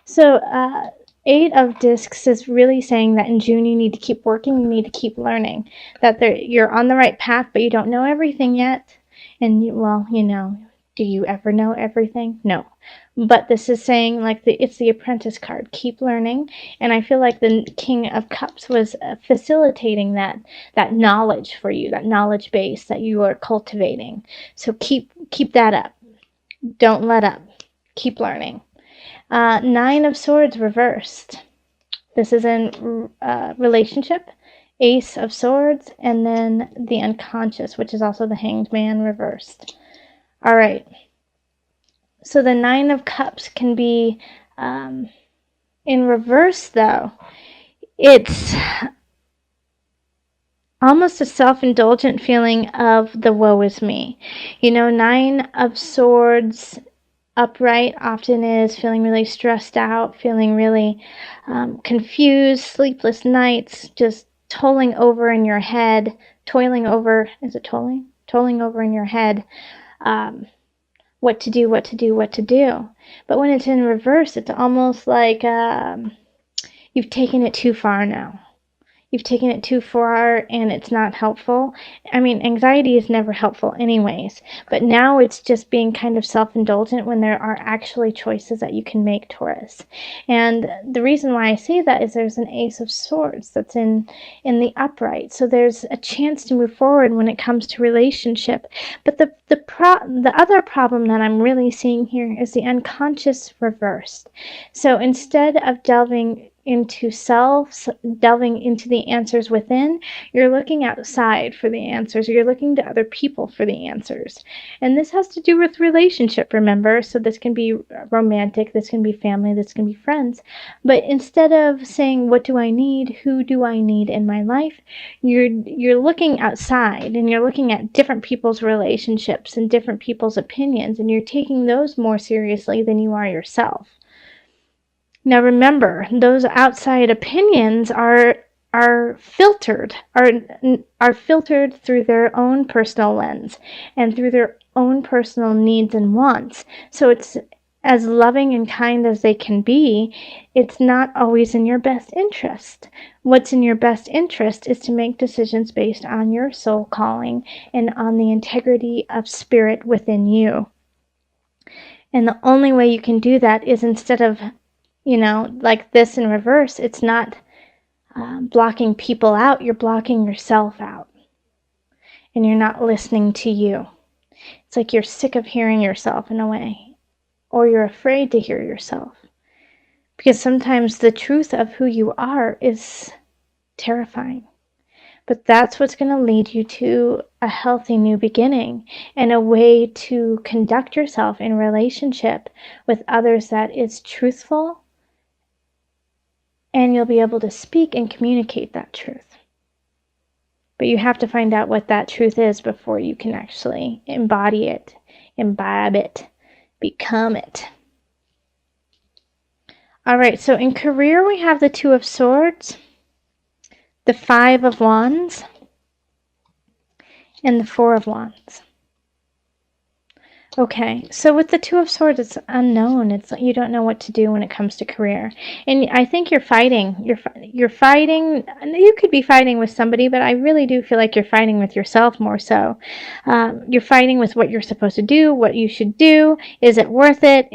So, Eight of Discs is really saying that in June you need to keep working, you need to keep learning, that you're on the right path, but you don't know everything yet. And, well, do you ever know everything? No. But this is saying, like, it's the Apprentice card. Keep learning. And I feel like the King of Cups was facilitating that knowledge for you, that knowledge base that you are cultivating. So keep that up. Don't let up. Keep learning. Nine of Swords reversed. This is in relationship. Ace of Swords, and then the Unconscious, which is also the Hanged Man reversed. All right. So the Nine of Cups can be in reverse, though. It's almost a self-indulgent feeling of the woe is me. Nine of Swords upright often is feeling really stressed out, feeling really confused, sleepless nights, just toiling over in your head, toiling over in your head, what to do. But when it's in reverse, it's almost like you've taken it too far now. You've taken it too far and it's not helpful. I mean, anxiety is never helpful anyways, but now it's just being kind of self-indulgent when there are actually choices that you can make, Taurus. And the reason why I say that is there's an Ace of Swords that's in the upright. So there's a chance to move forward when it comes to relationship. But the other problem that I'm really seeing here is the Unconscious reversed. So instead of delving into self, delving into the answers within, you're looking outside for the answers. You're looking to other people for the answers. And this has to do with relationship, remember? So this can be romantic, this can be family, this can be friends. But instead of saying, what do I need? Who do I need in my life? You're looking outside and you're looking at different people's relationships and different people's opinions, and you're taking those more seriously than you are yourself. Now remember, those outside opinions are filtered through their own personal lens and through their own personal needs and wants. So it's as loving and kind as they can be, it's not always in your best interest. What's in your best interest is to make decisions based on your soul calling and on the integrity of spirit within you. And the only way you can do that is instead of like this in reverse, it's not blocking people out, you're blocking yourself out. And you're not listening to you. It's like you're sick of hearing yourself in a way. Or you're afraid to hear yourself. Because sometimes the truth of who you are is terrifying. But that's what's going to lead you to a healthy new beginning and a way to conduct yourself in relationship with others that is truthful. And you'll be able to speak and communicate that truth. But you have to find out what that truth is before you can actually embody it, imbibe it, become it. All right, so in career, we have the Two of Swords, the Five of Wands, and the Four of Wands. Okay, so with the Two of Swords, it's unknown. It's you don't know what to do when it comes to career, and I think you're fighting. You're fighting. You could be fighting with somebody, but I really do feel like you're fighting with yourself more so. You're fighting with what you're supposed to do, what you should do. Is it worth it?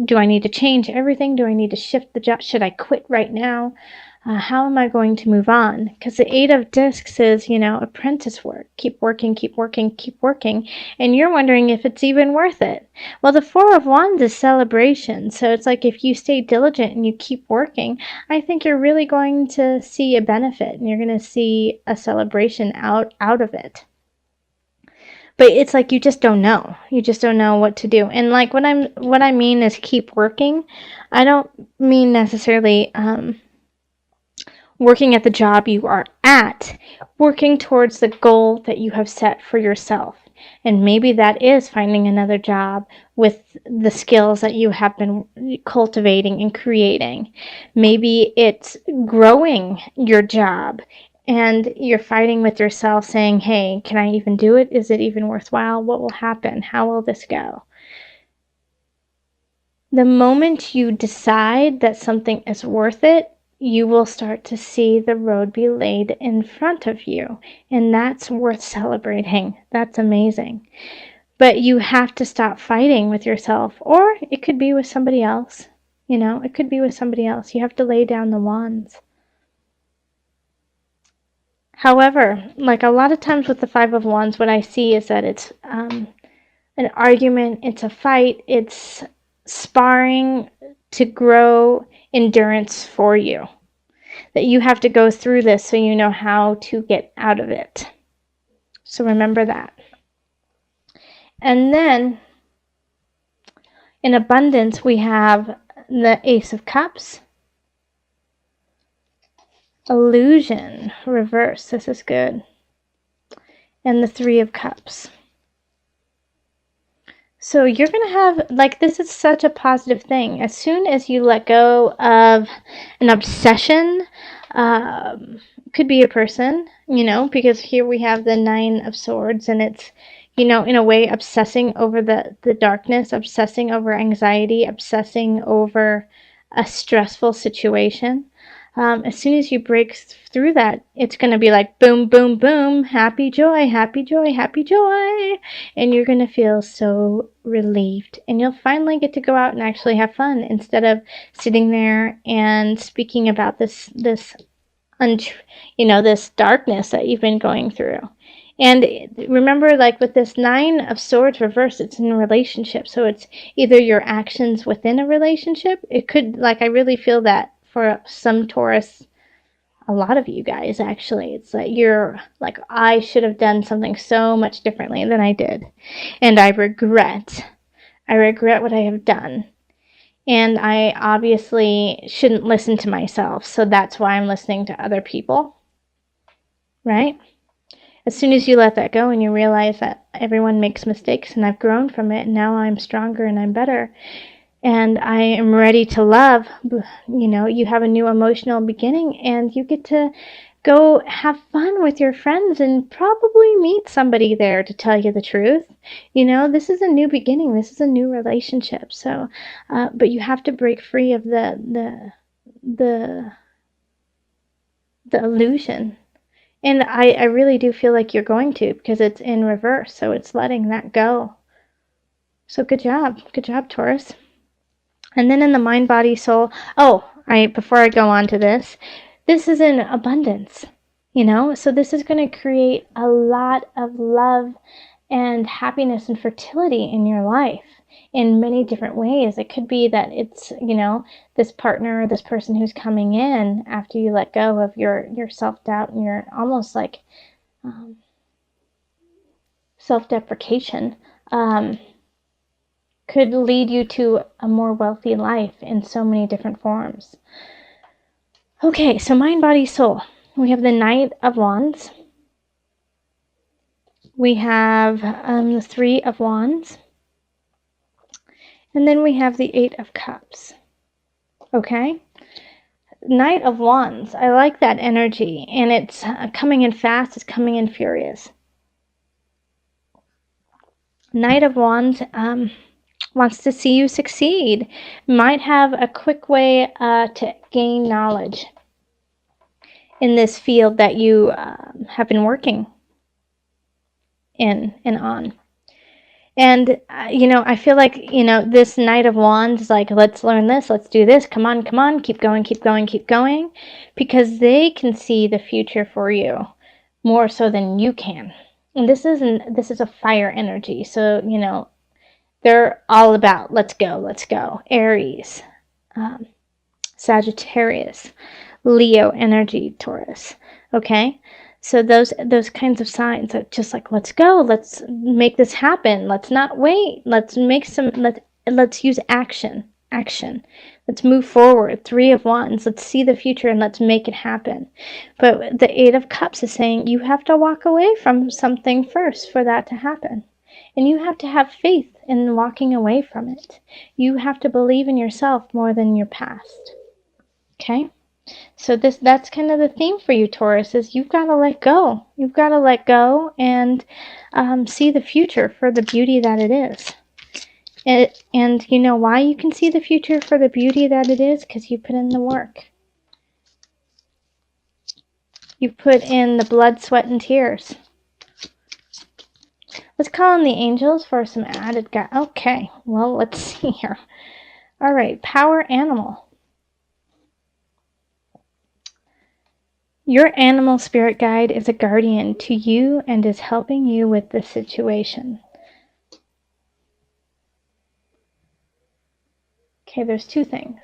Do I need to change everything? Do I need to shift the job? Should I quit right now? How am I going to move on? Because the Eight of Discs is, apprentice work. Keep working, keep working, keep working. And you're wondering if it's even worth it. Well, the Four of Wands is celebration. So it's like if you stay diligent and you keep working, I think you're really going to see a benefit and you're going to see a celebration out of it. But it's like you just don't know. You just don't know what to do. And like what I mean is keep working. I don't mean necessarily working at the job you are at, working towards the goal that you have set for yourself. And maybe that is finding another job with the skills that you have been cultivating and creating. Maybe it's growing your job and you're fighting with yourself saying, hey, can I even do it? Is it even worthwhile? What will happen? How will this go? The moment you decide that something is worth it, you will start to see the road be laid in front of you. And that's worth celebrating. That's amazing. But you have to stop fighting with yourself, or it could be with somebody else. You know, it could be with somebody else. You have to lay down the wands. However, like a lot of times with the Five of Wands, what I see is that it's an argument, it's a fight, it's sparring to grow endurance for you. That you have to go through this so you know how to get out of it. So remember that. And then in abundance, we have the Ace of Cups. Illusion, reverse. This is good. And the Three of Cups. So you're going to have, like, this is such a positive thing. As soon as you let go of an obsession, could be a person, you know, because here we have the Nine of Swords, and it's, you know, in a way obsessing over the darkness, obsessing over anxiety, obsessing over a stressful situation. As soon as you break through that, it's going to be like boom, boom, boom, happy joy, happy joy, happy joy. And you're going to feel so relieved. And you'll finally get to go out and actually have fun instead of sitting there and speaking about this darkness that you've been going through. And remember, like with this Nine of Swords reverse, it's in a relationship. So it's either your actions within a relationship. It could, like, I really feel that for some Taurus, a lot of you guys actually, it's like you're like, I should have done something so much differently than I did. And I regret what I have done. And I obviously shouldn't listen to myself. So that's why I'm listening to other people. Right? As soon as you let that go and you realize that everyone makes mistakes and I've grown from it, and now I'm stronger and I'm better, and I am ready to love, you know, you have a new emotional beginning, and you get to go have fun with your friends and probably meet somebody there to tell you the truth. You know, this is a new beginning. This is a new relationship. So, but you have to break free of the illusion. And I really do feel like you're going to, because it's in reverse. So it's letting that go. So good job. Good job, Taurus. And then in the mind, body, soul, before I go on to this is in abundance, you know? So this is going to create a lot of love and happiness and fertility in your life in many different ways. It could be that it's, you know, this partner or this person who's coming in after you let go of your self-doubt and your almost like self-deprecation, could lead you to a more wealthy life in so many different forms. Okay, so mind, body, soul. We have the Knight of Wands. We have the Three of Wands. And then we have the Eight of Cups. Okay? Knight of Wands. I like that energy. And it's coming in fast. It's coming in furious. Knight of Wands wants to see you succeed. Might have a quick way to gain knowledge in this field that you have been working in and on. And, you know, I feel like, you know, this Knight of Wands is like, let's learn this, let's do this, come on, keep going, keep going, keep going, because they can see the future for you more so than you can. And this is a fire energy, so, you know, they're all about, let's go. Aries, Sagittarius, Leo energy, Taurus, okay? So those kinds of signs that just like, let's go, let's make this happen, let's not wait, let's use action, let's move forward. Three of Wands, let's see the future and let's make it happen. But the Eight of Cups is saying you have to walk away from something first for that to happen. And you have to have faith in walking away from it. You have to believe in yourself more than your past. Okay? So that's kind of the theme for you, Taurus, is you've got to let go. You've got to let go and see the future for the beauty that it is. And you know why you can see the future for the beauty that it is? Because you put in the work. You put in the blood, sweat, and tears. Let's call in the angels for some added guide. Okay, well, let's see here. All right, power animal. Your animal spirit guide is a guardian to you and is helping you with the situation. Okay, there's two things.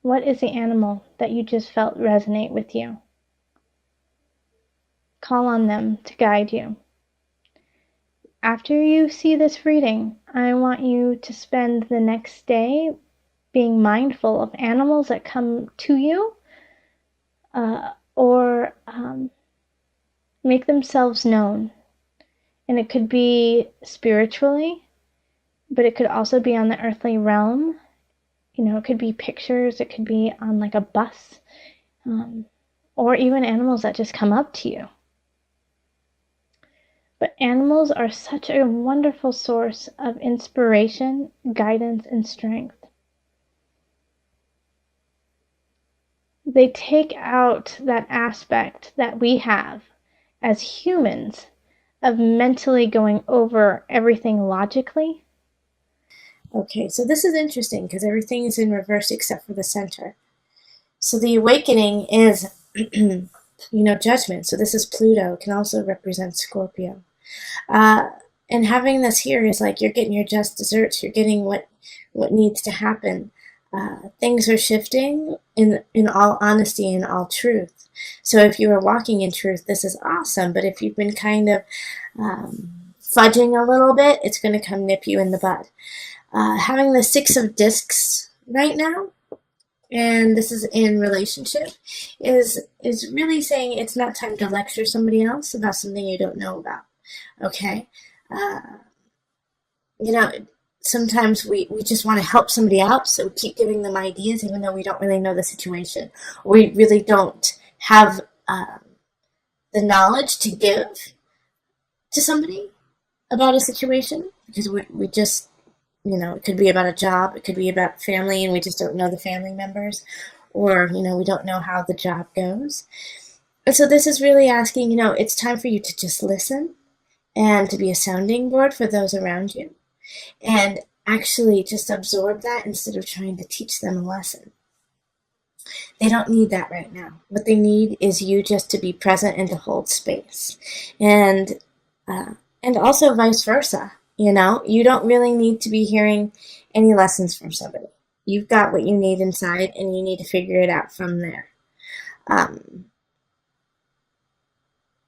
What is the animal that you just felt resonate with you? Call on them to guide you. After you see this reading, I want you to spend the next day being mindful of animals that come to you or make themselves known. And it could be spiritually, but it could also be on the earthly realm. You know, it could be pictures, it could be on like a bus, or even animals that just come up to you. But animals are such a wonderful source of inspiration, guidance, and strength. They take out that aspect that we have as humans of mentally going over everything logically. Okay, so this is interesting because everything is in reverse except for the center. So the awakening is, judgment. So this is Pluto, can also represent Scorpio. And having this here is like you're getting your just desserts. You're getting what needs to happen. Things are shifting in all honesty and all truth. So if you are walking in truth, this is awesome. But if you've been kind of fudging a little bit, it's going to come nip you in the butt. Having the Six of Discs right now, and this is in relationship, is really saying it's not time to lecture somebody else about something you don't know about. Okay? Sometimes we just want to help somebody out, so we keep giving them ideas even though we don't really know the situation. We really don't have the knowledge to give to somebody about a situation because we just, it could be about a job, it could be about family, and we just don't know the family members, or, we don't know how the job goes. And so this is really asking, it's time for you to just listen and to be a sounding board for those around you. And actually just absorb that instead of trying to teach them a lesson. They don't need that right now. What they need is you just to be present and to hold space. And also vice versa. You don't really need to be hearing any lessons from somebody. You've got what you need inside and you need to figure it out from there.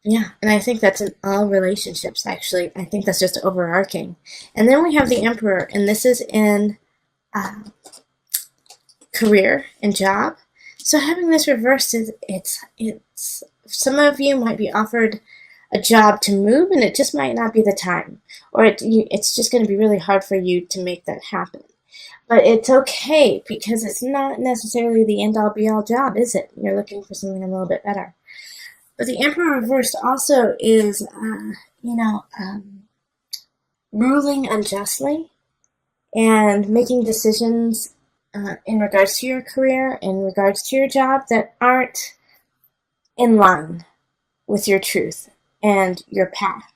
And I think that's in all relationships, actually. I think that's just overarching. And then we have the Emperor, and this is in career and job. So having this reversed, it's some of you might be offered a job to move, and it just might not be the time. Or it's just going to be really hard for you to make that happen. But it's okay, because it's not necessarily the end-all, be-all job, is it? You're looking for something a little bit better. But the Emperor reversed also is, ruling unjustly and making decisions in regards to your career, in regards to your job, that aren't in line with your truth and your path.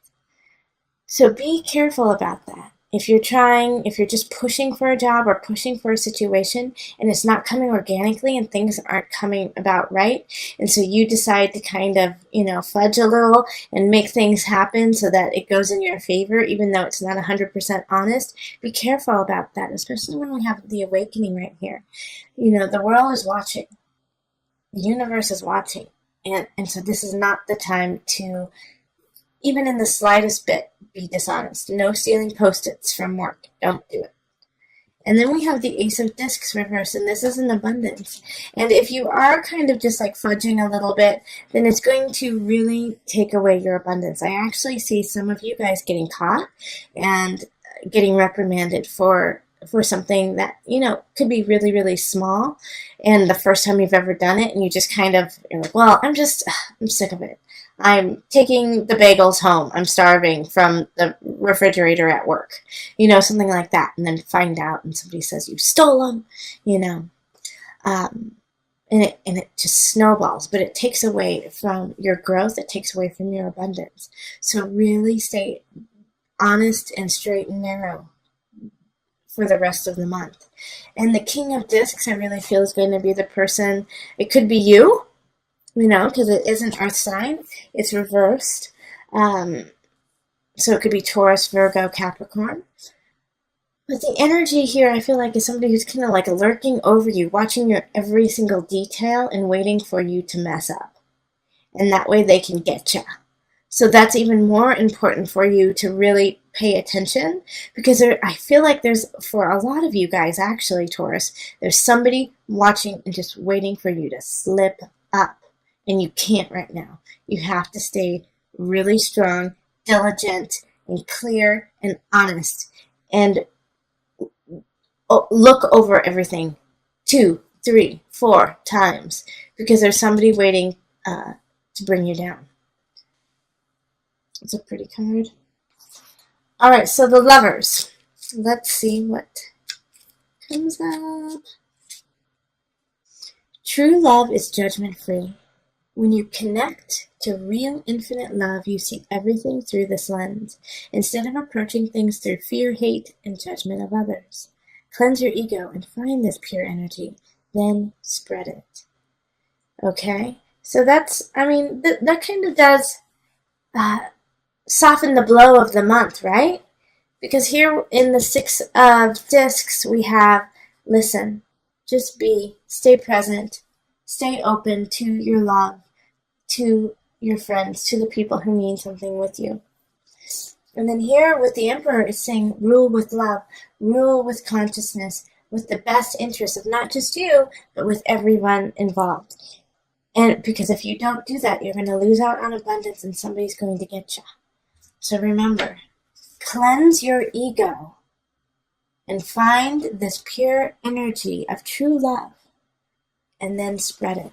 So be careful about that. If you're just pushing for a job or pushing for a situation and it's not coming organically and things aren't coming about right, and so you decide to kind of, fudge a little and make things happen so that it goes in your favor, even though it's not 100% honest, be careful about that, especially when we have the awakening right here. The world is watching. The universe is watching. And so this is not the time to, even in the slightest bit, be dishonest. No stealing Post-its from work. Don't do it. And then we have the Ace of Discs reversed, and this is an abundance. And if you are kind of just like fudging a little bit, then it's going to really take away your abundance. I actually see some of you guys getting caught and getting reprimanded for something that, could be really, really small. And the first time you've ever done it, and you just kind of, you're like, well, I'm sick of it. I'm taking the bagels home. I'm starving from the refrigerator at work. Something like that. And then find out and somebody says you stole them, you know. Um, and it just snowballs, but it takes away from your growth. It takes away from your abundance. So really stay honest and straight and narrow for the rest of the month. And the King of Discs, I really feel, is going to be the person. It could be you, because it is an earth sign. It's reversed. So it could be Taurus, Virgo, Capricorn. But the energy here, I feel like, is somebody who's kind of like lurking over you, watching your every single detail and waiting for you to mess up. And that way they can get you. So that's even more important for you to really pay attention, because I feel like there's, for a lot of you guys, actually, Taurus, there's somebody watching and just waiting for you to slip up. And you can't right now. You have to stay really strong, diligent, and clear and honest. And look over everything 2, 3, 4 times, because there's somebody waiting to bring you down. It's a pretty card. All right, so the Lovers. Let's see what comes up. True love is judgment-free. When you connect to real infinite love, you see everything through this lens, instead of approaching things through fear, hate, and judgment of others. Cleanse your ego and find this pure energy, then spread it. Okay? So that's, that kind of does soften the blow of the month, right? Because here in the Six of Discs, we have, listen, just be, stay present, stay open to your love, to your friends, to the people who mean something with you. And then here with the Emperor, it's saying rule with love, rule with consciousness, with the best interest of not just you, but with everyone involved. And because if you don't do that, you're going to lose out on abundance and somebody's going to get you. So remember, cleanse your ego and find this pure energy of true love, and then spread it.